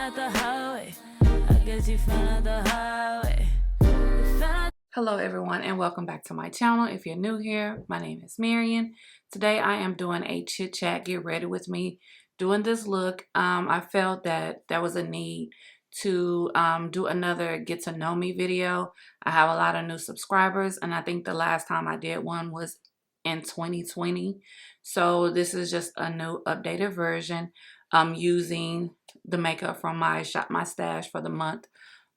like the highway. I guess you found out the highway. Hello everyone and welcome back to my channel. If you're new here, my name is Marion. Today I am doing a chit chat, get ready with me, doing this look. I felt that there was a need to do another get to know me video. I have a lot of new subscribers and I think the last time I did one was in 2020. So this is just a new updated version. I'm using the makeup from my Shop My Stash for the month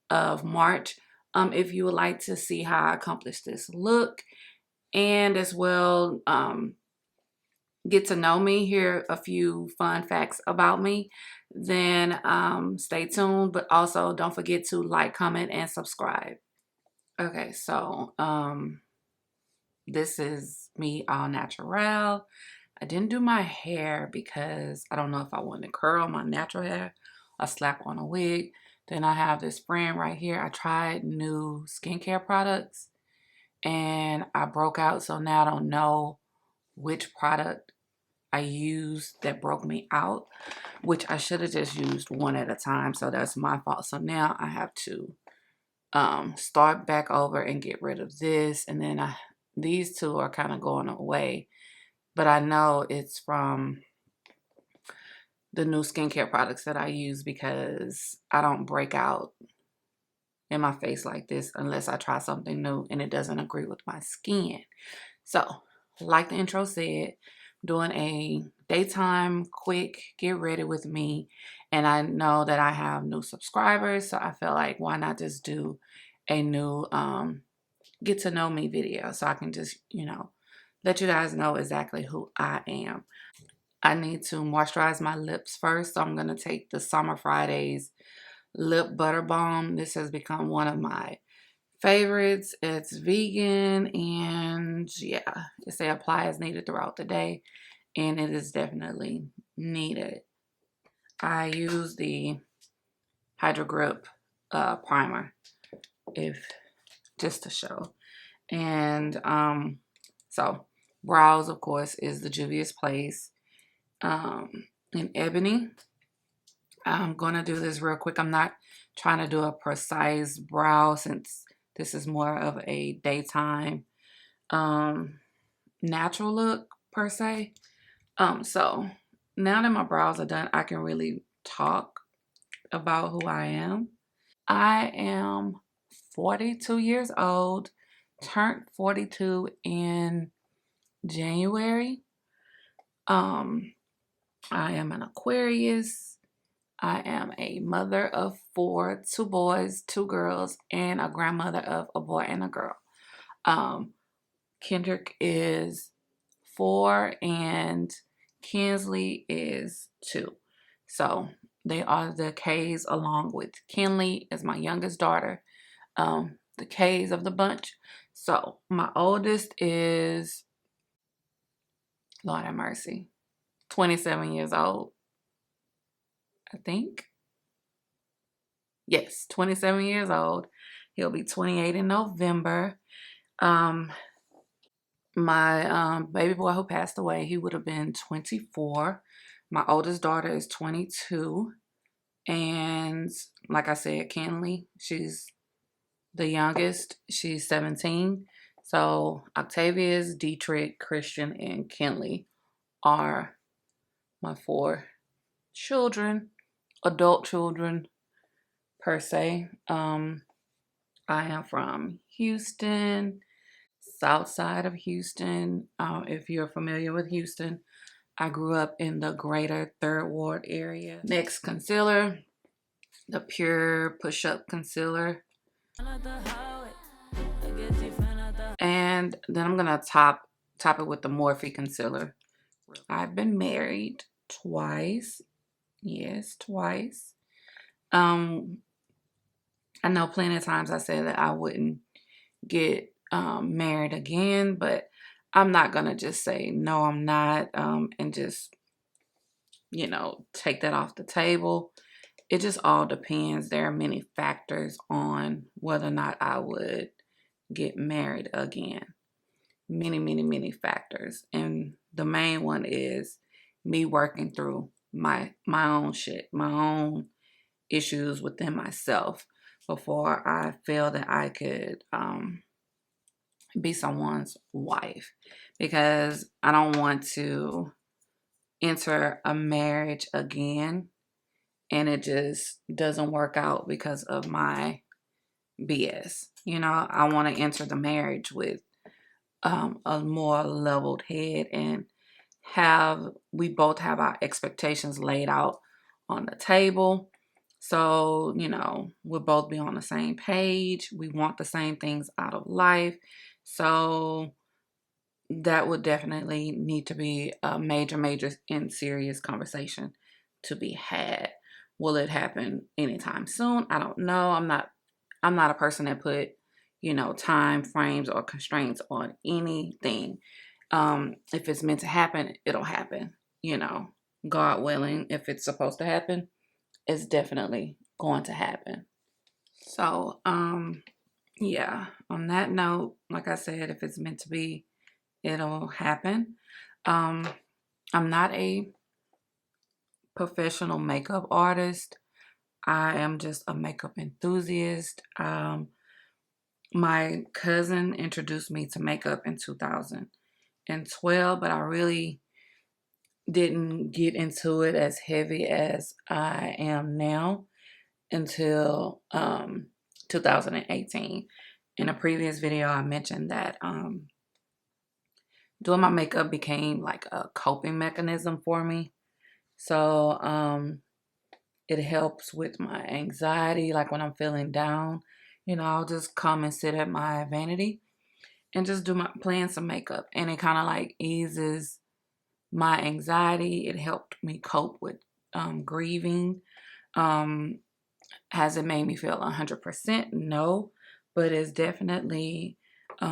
of March. If you would like to see how I accomplished this look and as well get to know me, hear a few fun facts about me, then stay tuned. But also don't forget to like, comment, and subscribe. Okay, so this is me all natural. I didn't do my hair because I don't know if I want to curl my natural hair or slap on a wig. Then I have this friend right here. I tried new skincare products and I broke out. So now I don't know which product I used that broke me out, which I should have just used one at a time. So that's my fault. So now I have to start back over and get rid of this. And then these two are kind of going away. But I know it's from the new skincare products that I use because I don't break out in my face like this unless I try something new and it doesn't agree with my skin. So, like the intro said, doing a daytime quick get ready with me. And I know that I have new subscribers, so I feel like why not just do a new get to know me video so I can just, let you guys know exactly who I am. I need to moisturize my lips first. So I'm going to take the Summer Fridays Lip Butter Balm. This has become one of my favorites. It's vegan and yeah, it say apply as needed throughout the day. And it is definitely needed. I use the Hydro Grip primer just to show. And so brows, of course, is the Juvia's Place in Ebony. I'm going to do this real quick. I'm not trying to do a precise brow since this is more of a daytime natural look per se. So now that my brows are done, I can really talk about who I am. I am 42 years old, turned 42 in January. I am an Aquarius. I am a mother of 4, 2 boys, 2 girls, and a grandmother of a boy and a girl. Kendrick is 4 and Kinsley is 2. So they are the K's along with Kinley is my youngest daughter. The K's of the bunch. So my oldest is, Lord have mercy, 27 years old, I think. Yes, 27 years old. He'll be 28 in November. My baby boy who passed away, he would have been 24. My oldest daughter is 22. And like I said, Kenley, she's the youngest. She's 17. So Octavius, Dietrich, Christian, and Kenley are my 4 children, adult children per se. I am from Houston, south side of Houston. If you're familiar with Houston, I grew up in the greater 3rd Ward area. Next, concealer, the Pure Push-Up Concealer. And then I'm gonna top it with the Morphe Concealer. I've been married twice. Yes, twice. I know plenty of times I said that I wouldn't get married again, but I'm not gonna just say no, I'm not, and just take that off the table. It just all depends. There are many factors on whether or not I would get married again. Many factors, and the main one is me working through my own shit, my own issues within myself before I feel that I could be someone's wife, because I don't want to enter a marriage again and it just doesn't work out because of my BS. I want to enter the marriage with a more leveled head and we both have our expectations laid out on the table. So, we'll both be on the same page. We want the same things out of life. So that would definitely need to be a major and serious conversation to be had. Will it happen anytime soon? I don't know. I'm not a person that put, time frames or constraints on anything. If it's meant to happen, it'll happen. God willing, if it's supposed to happen, it's definitely going to happen. So, yeah, on that note, like I said, if it's meant to be, it'll happen. I'm not a professional makeup artist. I am just a makeup enthusiast. My cousin introduced me to makeup in 2012, but I really didn't get into it as heavy as I am now until 2018. In a previous video, I mentioned that doing my makeup became like a coping mechanism for me. So it helps with my anxiety. Like when I'm feeling down, I'll just come and sit at my vanity and just playing some makeup, and it kind of like eases my anxiety. It helped me cope with grieving. Has it made me feel 100%? No, but it's definitely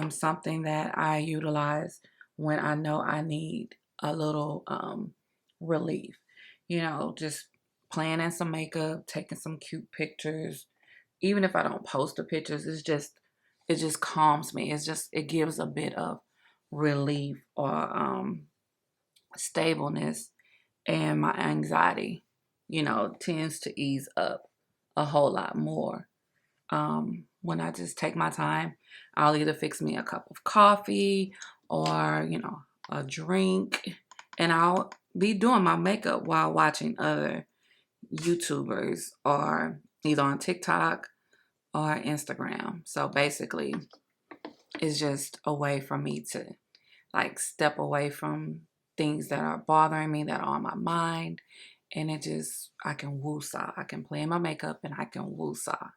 something that I utilize when I know I need a little relief. Just playing in some makeup, taking some cute pictures. Even if I don't post the pictures, it just calms me. It gives a bit of relief or stableness, and my anxiety, tends to ease up a whole lot more. When I just take my time, I'll either fix me a cup of coffee or, a drink, and I'll be doing my makeup while watching other YouTubers or either on TikTok or Instagram. So basically, it's just a way for me to like step away from things that are bothering me, that are on my mind. And I can woosah. I can play in my makeup and I can woosah.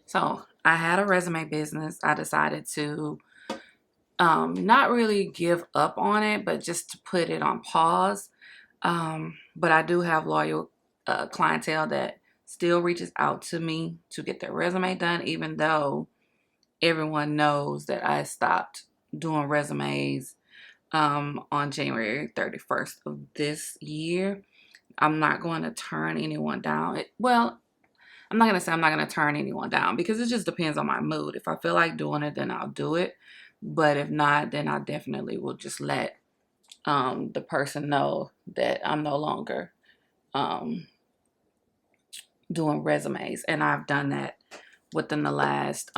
So I had a resume business. I decided to not really give up on it, but just to put it on pause. But I do have loyal clientele that still reaches out to me to get their resume done, even though everyone knows that I stopped doing resumes on January 31st of this year. I'm not going to turn anyone down. I'm not going to say I'm not going to turn anyone down, because it just depends on my mood. If I feel like doing it, then I'll do it. But if not, then I definitely will just let the person know that I'm no longer doing resumes. And I've done that within the last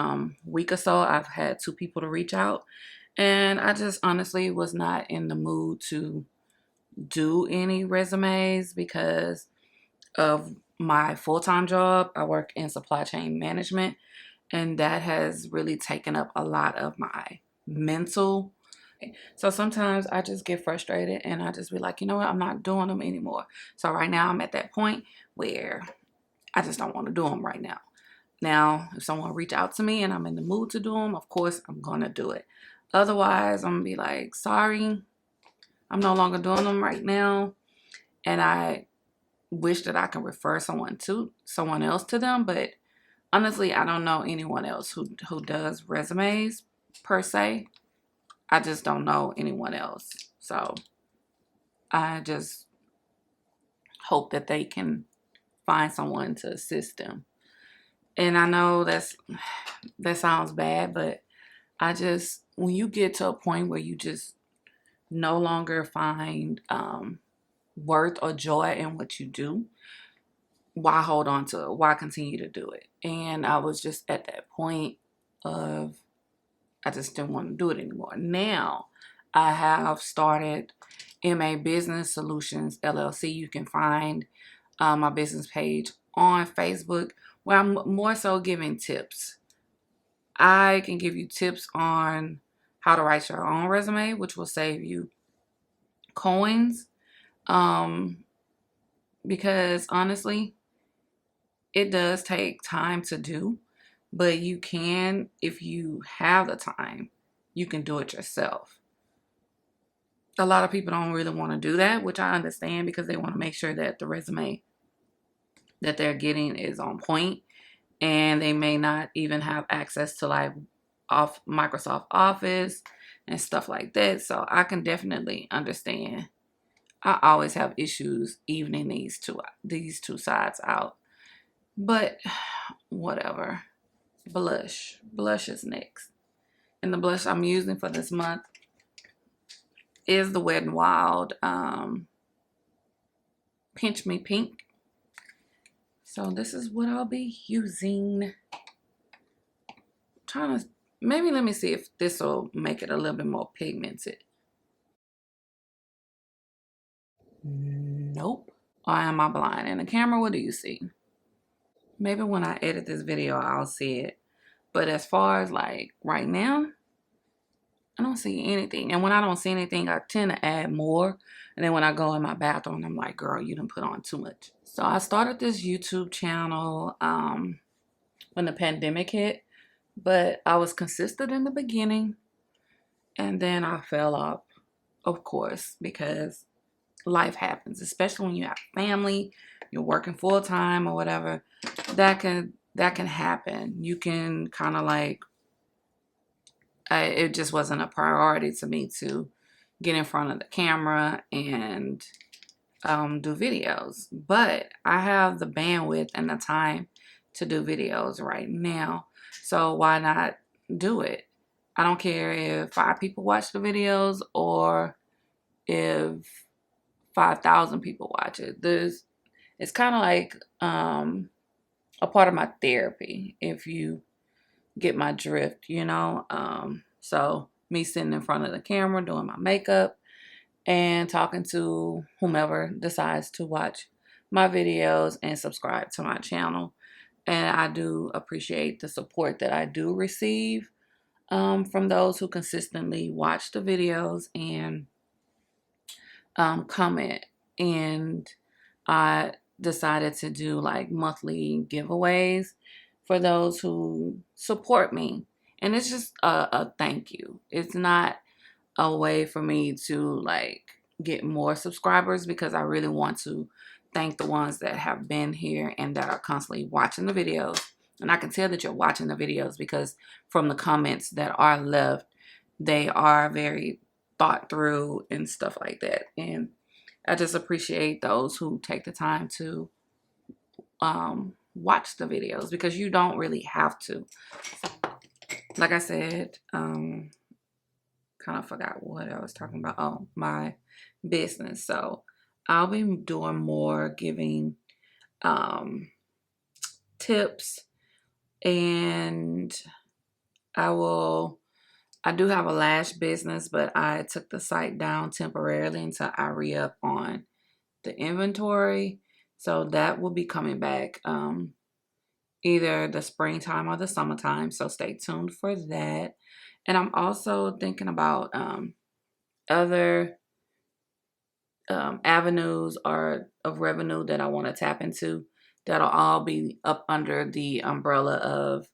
week or so. I've had 2 people to reach out, and I just honestly was not in the mood to do any resumes because of my full-time job. I work in supply chain management, and that has really taken up a lot of my mental. So sometimes I just get frustrated and I just be like, you know what, I'm not doing them anymore. So right now I'm at that point where I just don't want to do them right now. Now, if someone reach out to me and I'm in the mood to do them, of course I'm going to do it. Otherwise, I'm going to be like, sorry, I'm no longer doing them right now. And I wish that I could refer someone else to them, but honestly, I don't know anyone else who does resumes per se. I just don't know anyone else. So I just hope that they can find someone to assist them. And I know that sounds bad, but when you get to a point where you just no longer find worth or joy in what you do, why hold on to it? Why continue to do it? And I was just at that point of, I just didn't want to do it anymore. Now I have started MA Business Solutions LLC. You can find my business page on Facebook, where I'm more so giving tips. I can give you tips on how to write your own resume, which will save you coins. Because honestly, it does take time to do, but you can, if you have the time, you can do it yourself. A lot of people don't really want to do that, which I understand, because they want to make sure that the resume that they're getting is on point, and they may not even have access to like off Microsoft Office and stuff like that. So I can definitely understand. I always have issues evening these two sides out. But whatever. Blush is next. And the blush I'm using for this month is the Wet n Wild Pinch Me Pink. So this is what I'll be using. Maybe let me see if this will make it a little bit more pigmented. Nope. Or am I blind? In the camera, what do you see? Maybe when I edit this video, I'll see it. But as far as like right now, I don't see anything. And when I don't see anything, I tend to add more. And then when I go in my bathroom, I'm like, girl, you done put on too much. So I started this YouTube channel when the pandemic hit. But I was consistent in the beginning. And then I fell off, of course, because life happens. Especially when you have family, you're working full time or whatever. That can happen. You can kind of like, it just wasn't a priority to me to get in front of the camera and do videos. But I have the bandwidth and the time to do videos right now. So why not do it? I don't care if 5 people watch the videos or if 5,000 people watch it. It's kind of like a part of my therapy, if you get my drift, you know. So me sitting in front of the camera doing my makeup and talking to whomever decides to watch my videos and subscribe to my channel. And I do appreciate the support that I do receive from those who consistently watch the videos and comment. And I decided to do like monthly giveaways for those who support me. And it's just a thank you. It's not a way for me to like get more subscribers, because I really want to thank the ones that have been here and that are constantly watching the videos. And I can tell that you're watching the videos because from the comments that are left, they are very thought through and stuff like that. And I just appreciate those who take the time to watch the videos, because you don't really have to. Like I said, kind of forgot what I was talking about. Oh, my business. So I'll be doing more giving tips, and I do have a lash business, but I took the site down temporarily until I re-up on the inventory. So that will be coming back either the springtime or the summertime. So stay tuned for that. And I'm also thinking about other avenues or of revenue that I want to tap into. That'll all be up under the umbrella of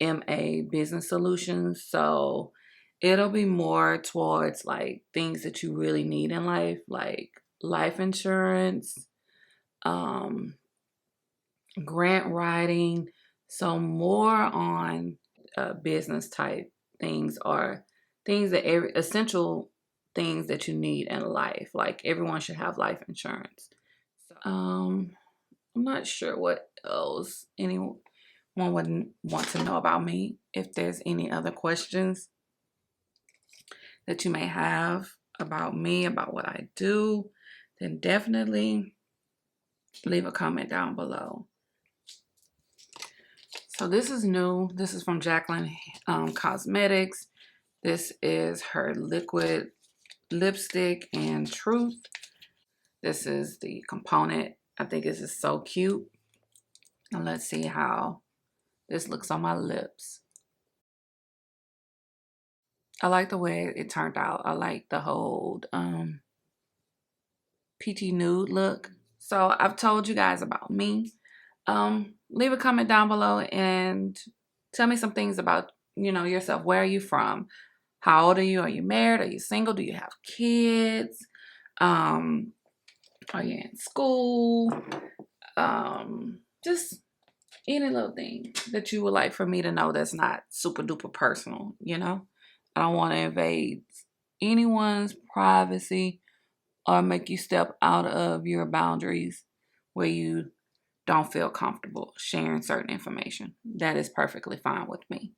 MA Business Solutions. So it'll be more towards like things that you really need in life, like life insurance, grant writing. So more on business type things, or things that essential things that you need in life. Like everyone should have life insurance. So, I'm not sure what else anyone would want to know about me. If there's any other questions that you may have about me, about what I do, then definitely leave a comment down below. So this is new. This is from Jacqueline Cosmetics. This is her liquid lipstick and Truth. This is the component. I think this is so cute. And let's see how this looks on my lips. I like the way it turned out. I like the whole peachy nude look. So I've told you guys about me. Leave a comment down below and tell me some things about, yourself. Where are you from? How old are you? Are you married? Are you single? Do you have kids? Are you in school? Just any little thing that you would like for me to know that's not super duper personal, I don't want to invade anyone's privacy or make you step out of your boundaries where you don't feel comfortable sharing certain information. That is perfectly fine with me.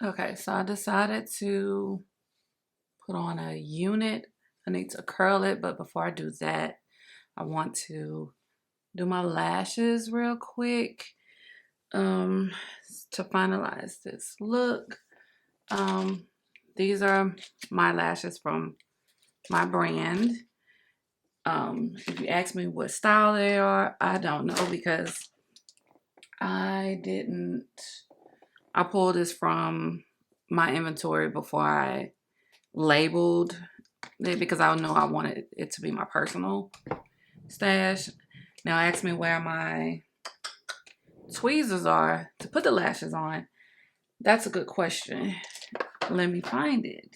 Okay, so I decided to put on a unit. I need to curl it, but before I do that, I want to do my lashes real quick to finalize this look. These are my lashes from my brand. If you ask me what style they are, I don't know because I pulled this from my inventory before I labeled it because I know I wanted it to be my personal stash. Now ask me where my tweezers are to put the lashes on. That's a good question. Let me find it.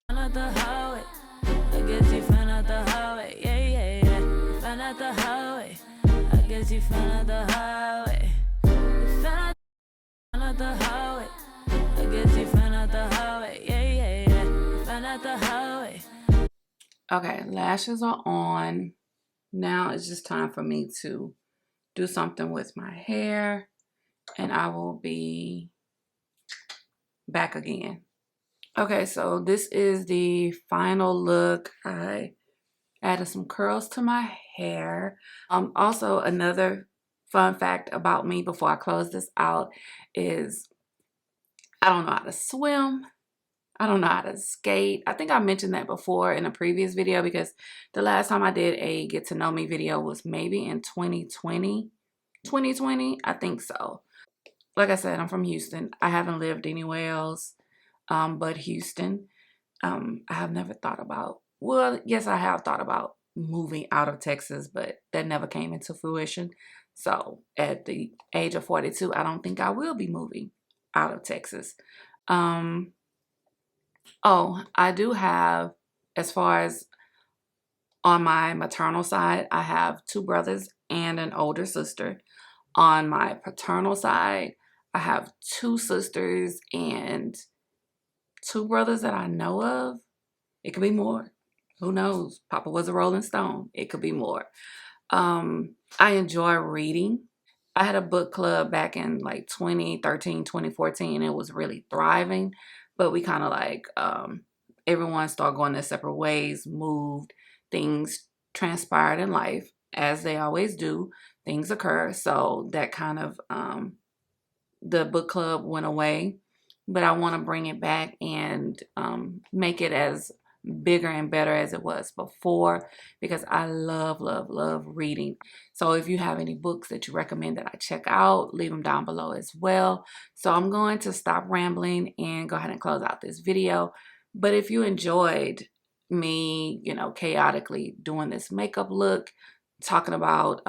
I guess you found out the highway, yeah. Found out the highway. I guess you found out the highway. Found out the highway. I guess you found out the highway, yeah. Found out the highway. Okay, lashes are on. Now it's just time for me to do something with my hair, and I will be back again. Okay, so this is the final look. I added some curls to my hair. Also, another fun fact about me before I close this out is I don't know how to swim. I don't know how to skate. I think I mentioned that before in a previous video because the last time I did a get to know me video was maybe in 2020. 2020, I think so. Like I said, I'm from Houston. I haven't lived anywhere else but Houston. I have never thought about, well, yes, I have thought about moving out of Texas, but that never came into fruition. So at the age of 42, I don't think I will be moving out of Texas. Oh, I do have, as far as on my maternal side, I have 2 brothers and an older sister. On my paternal side, I have 2 sisters and 2 brothers that I know of. It could be more. Who knows? Papa was a Rolling Stone. It could be more. I enjoy reading. I had a book club back in like 2013, 2014. It was really thriving. But we kind of like, everyone started going their separate ways, moved. Things transpired in life, as they always do. Things occur. So that kind of, the book club went away. But I want to bring it back and make it as bigger and better as it was before because I love, love, love reading. So if you have any books that you recommend that I check out, leave them down below as well. So I'm going to stop rambling and go ahead and close out this video. But if you enjoyed me, chaotically doing this makeup look, talking about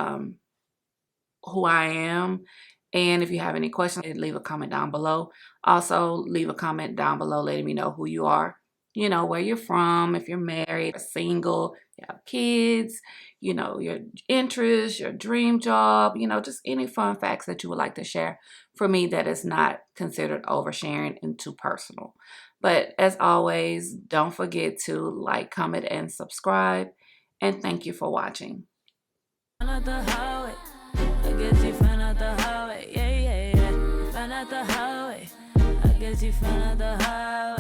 who I am, and if you have any questions, leave a comment down below. Also, leave a comment down below letting me know who you are, where you're from, if you're married or single, you have kids, your interests, your dream job, just any fun facts that you would like to share for me that is not considered oversharing and too personal. But as always, don't forget to like, comment, and subscribe. And thank you for watching. I guess you found out the highway, yeah. Found out the highway. I guess you found out the highway.